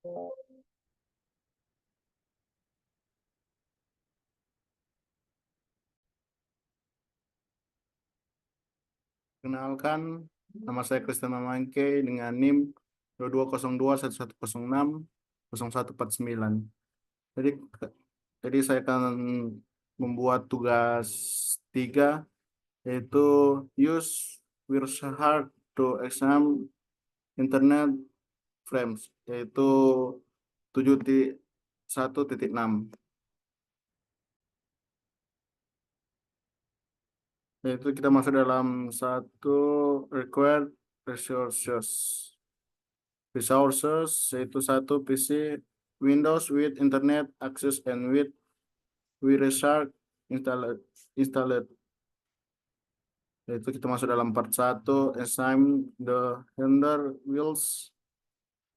Kenalkan, nama saya Kristen Mamangke dengan NIM 220211060149. Jadi, jadi saya akan membuat tugas 3, yaitu use Wireshark to examine internet frames, yaitu 7.1.6. Yaitu kita masuk dalam satu required resources. Resources yaitu satu PC Windows with internet access and with Wireshark installed. Yaitu kita masuk dalam part 1, assign the handler wheels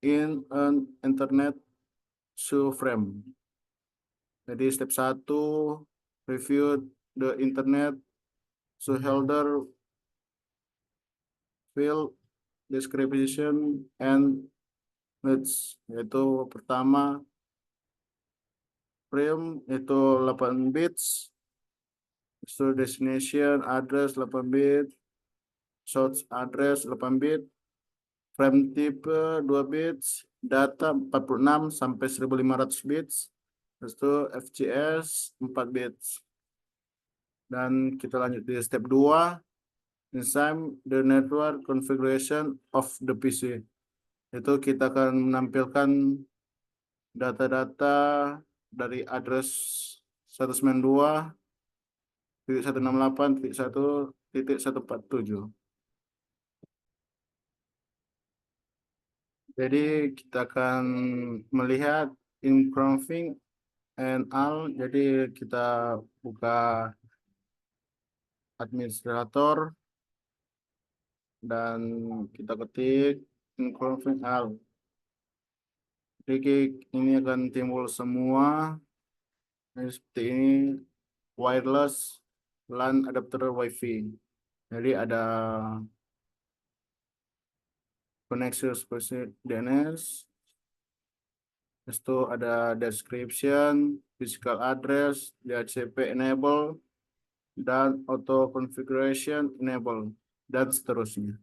in an internet shoe frame. Jadi step 1, review the internet shoe holder field description and needs. Yaitu pertama frame itu 8 bits, so destination address 8 bit, source address 8 bit, frame type 2 bits, data 46 sampai 1500 bits, terus itu FCS 4 bits. Dan kita lanjut di step 2, assign the network configuration of the PC. Itu kita akan menampilkan data-data dari address 192.168.1.147. Jadi kita akan melihat improving and all. Jadi kita buka administrator dan kita ketik improving all. Jadi ini akan timbul semua. Ini seperti ini, wireless LAN adapter WiFi. Jadi ada koneksi seperti DNS. Itu ada description, physical address, DHCP enable, dan auto configuration enable, dan seterusnya.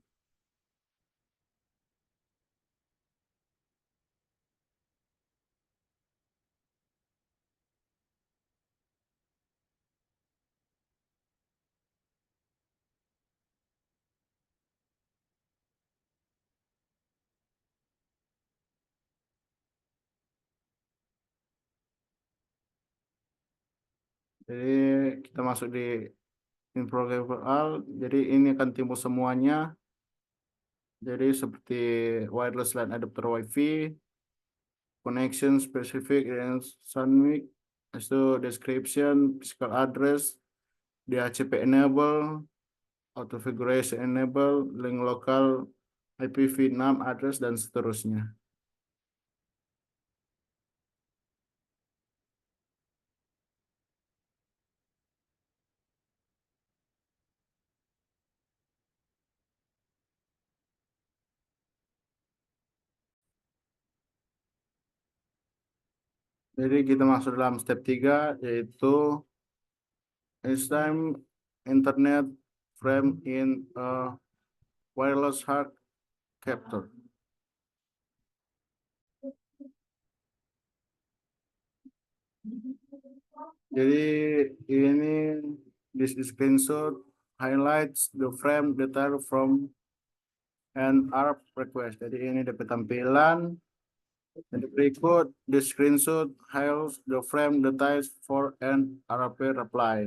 Jadi kita masuk di info. Jadi ini akan timbul semuanya. Jadi seperti wireless LAN adapter WiFi, connection specific and Sunmic, itu description, physical address, DHCP enable, auto configuration enable, link local, IPv6 address, dan seterusnya. Jadi kita masuk dalam step 3, yaitu time internet frame in a wireless hard capture. Jadi ini this screenshot highlights the frame data from an ARP request. Jadi ini dapat tampilan. Jadi berikut the screenshot highlights the frame details for an ARP reply.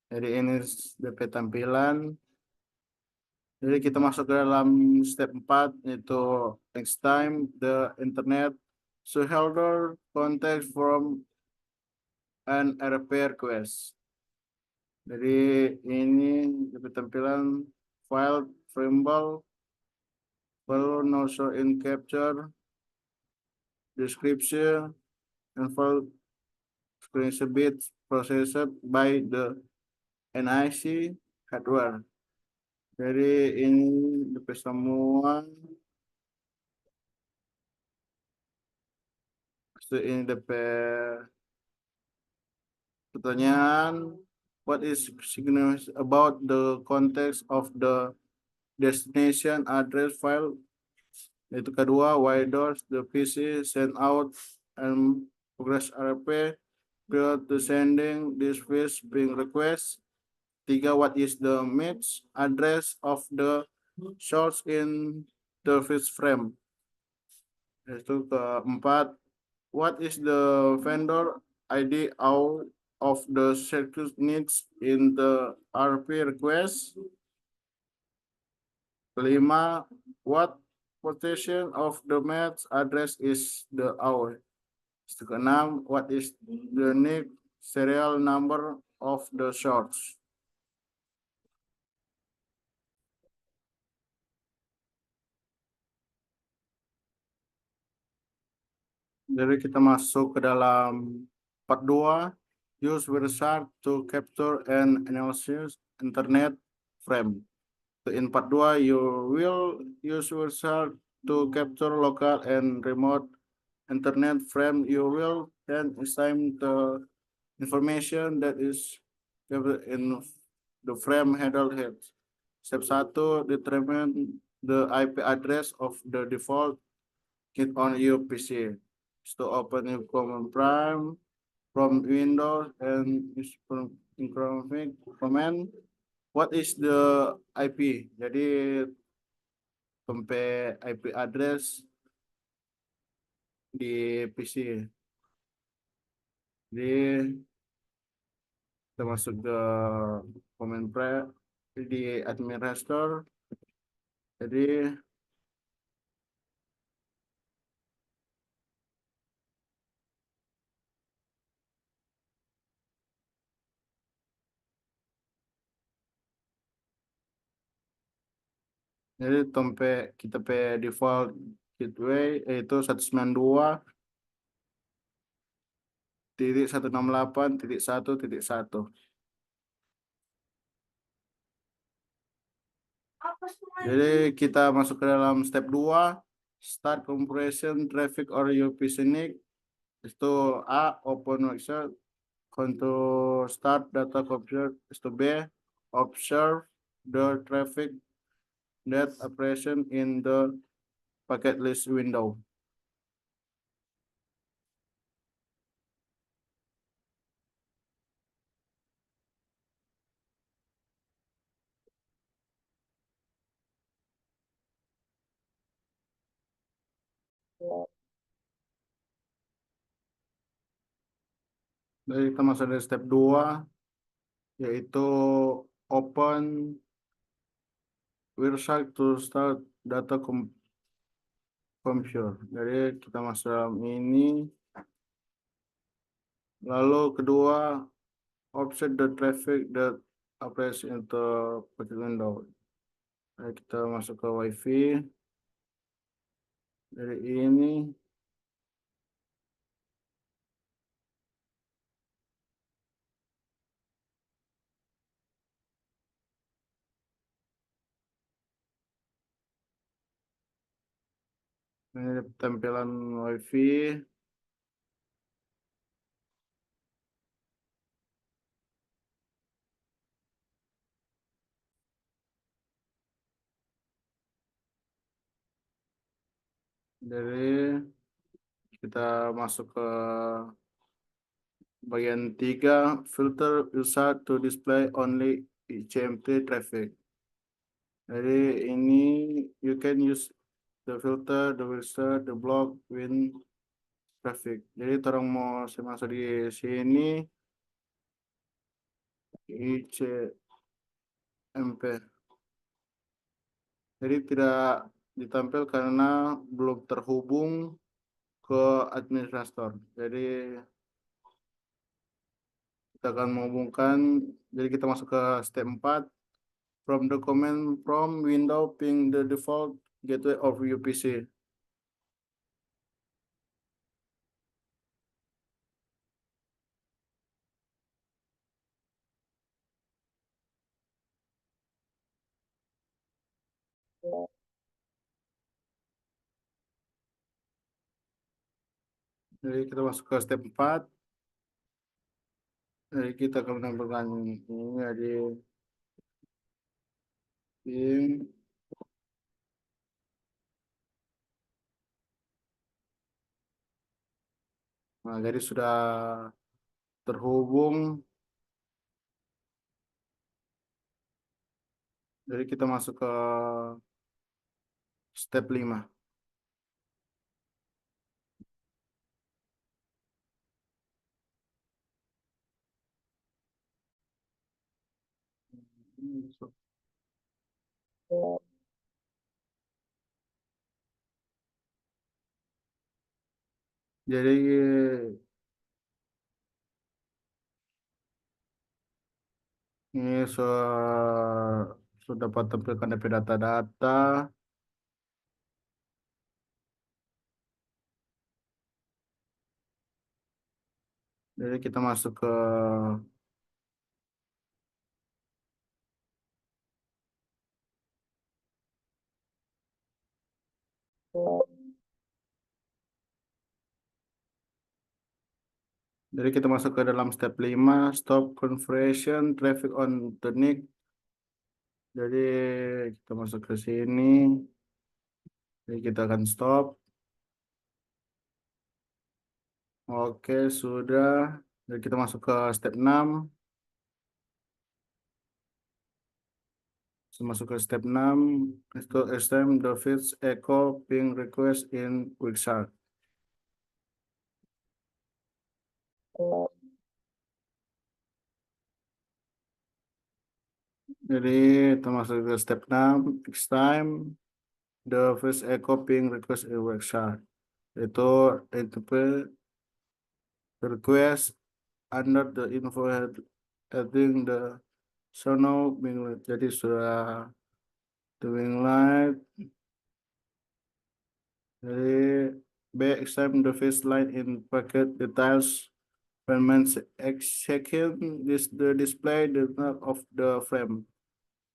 Jadi ini dapat tampilan. Jadi kita masuk ke dalam step 4, yaitu next time the internet holder contact from an RP request. Jadi ini dapat tampilan file frameable, file no show in capture, description, and file screenshot bits processed by the NIC hardware. Jadi ini dapat semua. So ini DP pertanyaan, what is significant about the context of the destination address file? Itu kedua, why does the PC send out and progress RP prior to sending this fish being request? Tiga, what is the match address of the source in the fish frame? Itu keempat, what is the vendor ID out of the circuit needs in the RP request? Kelima, what position of the match address is the hour? Keenam, what is the unique serial number of the source? Jadi kita masuk ke dalam part 2, use wizard to capture and analysis internet frame. So in part 2, you will use wizard to capture local and remote internet frame. You will then assign the information that is in the frame header head. Step 1, determine the IP address of the default kit on your PC. To open your command prime from Windows and use config command. What is the IP? Jadi sampai IP address di PC. Jadi kita masuk ke command prime di admin restore. Jadi tempe kita pe default gateway yaitu 192.168.1.1. Jadi kita masuk ke dalam step 2, start compression traffic or UPC NIC. Itu A, open workshop, contour start data capture. Itu B, observe the traffic that operation in the packet list window. Jadi kita masuk dari step 2, yaitu open website to start data capture. Jadi kita masuk dalam ini. Lalu kedua, offset the traffic that appears into packet window. Jadi kita masuk ke WiFi. Dari ini tampilan WiFi. Dari kita masuk ke bagian 3, filter user to display only GMT traffic. Jadi ini you can use the filter, the wizard, the block, win traffic. Jadi orang mau saya masuk di sini ICMP. Jadi tidak ditampil karena belum terhubung ke administrator. Jadi kita akan menghubungkan. Jadi kita masuk ke step 4. From the command from window ping the default gateway of UPC. Jadi kita masuk ke step 4. Jadi kita akan menambahkan ini in. Nah, jadi sudah terhubung. Jadi kita masuk ke step 5. Jadi ini sudah dapat tampilkan DP data-data. Jadi kita masuk ke dalam step 5, stop conversion traffic on the NIC. Jadi kita masuk ke sini. Jadi kita akan stop. Oke, sudah. Jadi kita masuk ke step 6. Masuk ke step 6. Itu extend the feeds echo ping request in Wixart. Jadi kita masuk ke step 6. Next time the first echo ping request in Wixart. Itu interpret the request under the info heading the sono being. Jadi sudah doing live. Jadi B extend the first line in packet details. When man checking this the display the knob of the frame.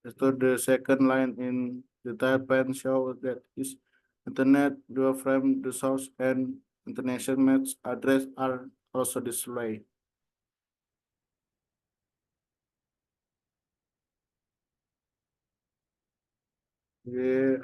So the second line in the type pane show that is internet, the frame, the source, and international match address are also displayed. Jadi,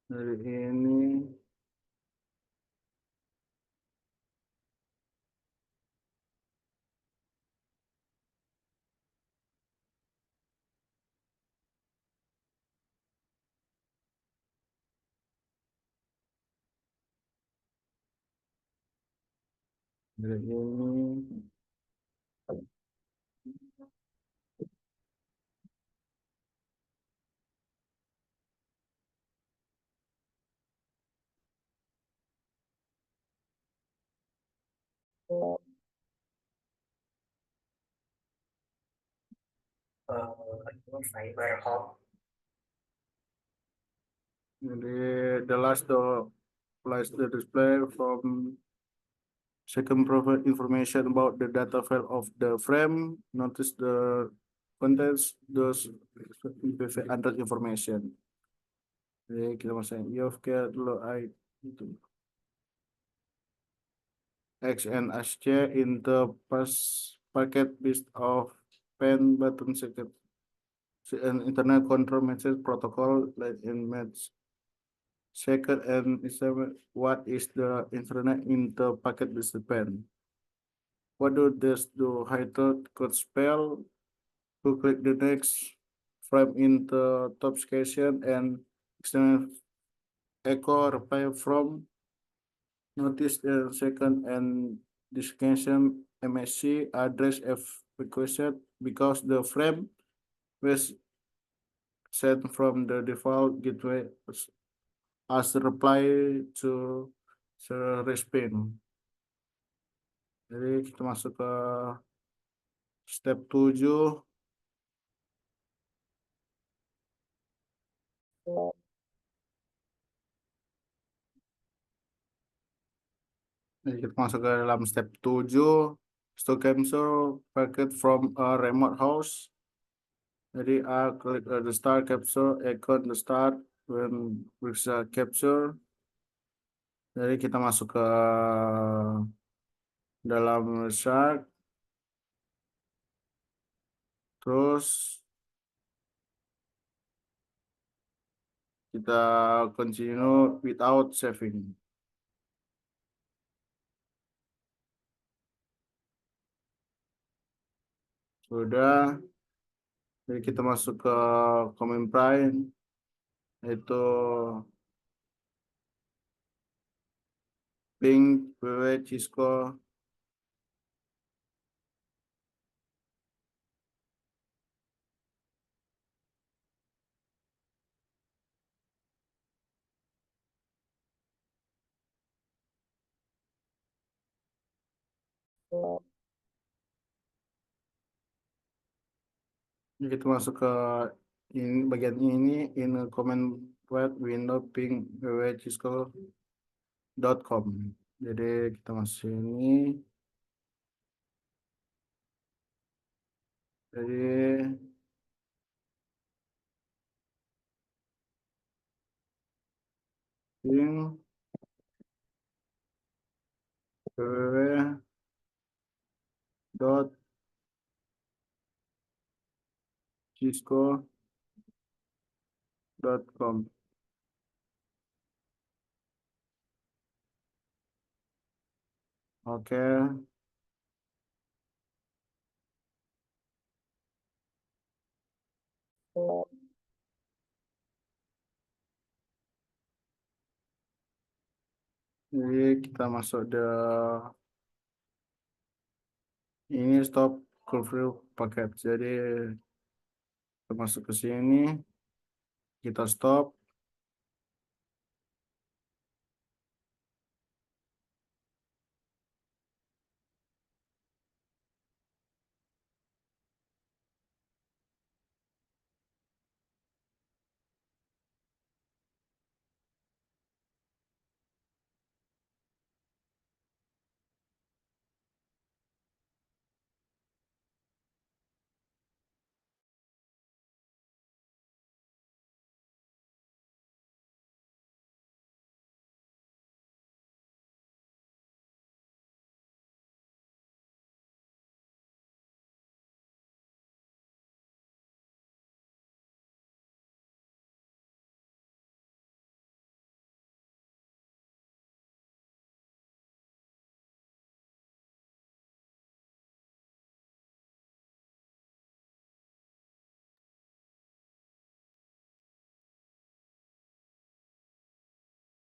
dari ini dari ini fiber hop. Jadi the last the place the display from second provide information about the data file of the frame. Notice the contents those under information. Jadi kita masuk you've got lo I itu X and HC in the packet list of pen button secret and internet control message protocol like in match second and is what is the internet in the packet list pen. What do this do? Hyder could spell. Who click the next frame in the top station and external echo reply from notice the second and destination MSC address F requested because the frame was sent from the default gateway as a reply to the respin. Jadi kita masuk ke step 7. Jadi kita masuk ke dalam step 7. Store capture packet from a remote host. Jadi A klik the start capture icon the start when bisa capture. Jadi kita masuk ke dalam shark. Terus kita continue without saving. Sudah. Jadi kita masuk ke command prime itu ping www cisco. Jadi kita masuk ke ini bagian ini in command web window ping www.cisco.com. Jadi kita masuk sini. Jadi ping www.cisco.com. Oke. Jadi kita masuk ini stop curfew paket. Jadi kita masuk ke sini, kita stop.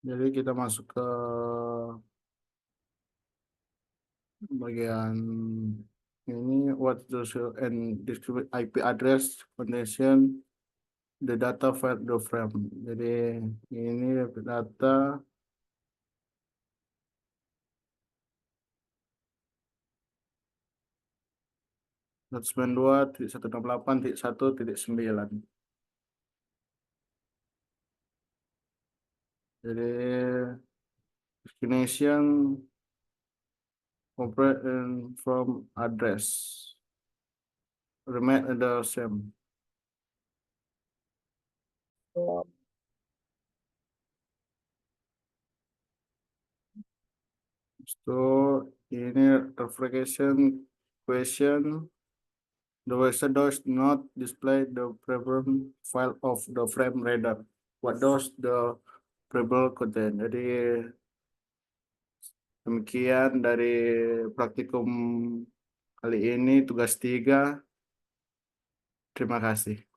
Jadi kita masuk ke bagian ini what the and distribute IP address condition the data file the frame. Jadi ini data dua 168.1.9. Jadi destination operate from address remain the same. So ini verification question. The website does not display the problem file of the frame reader. What does the variable contain? Jadi demikian dari praktikum kali ini tugas 3. Terima kasih.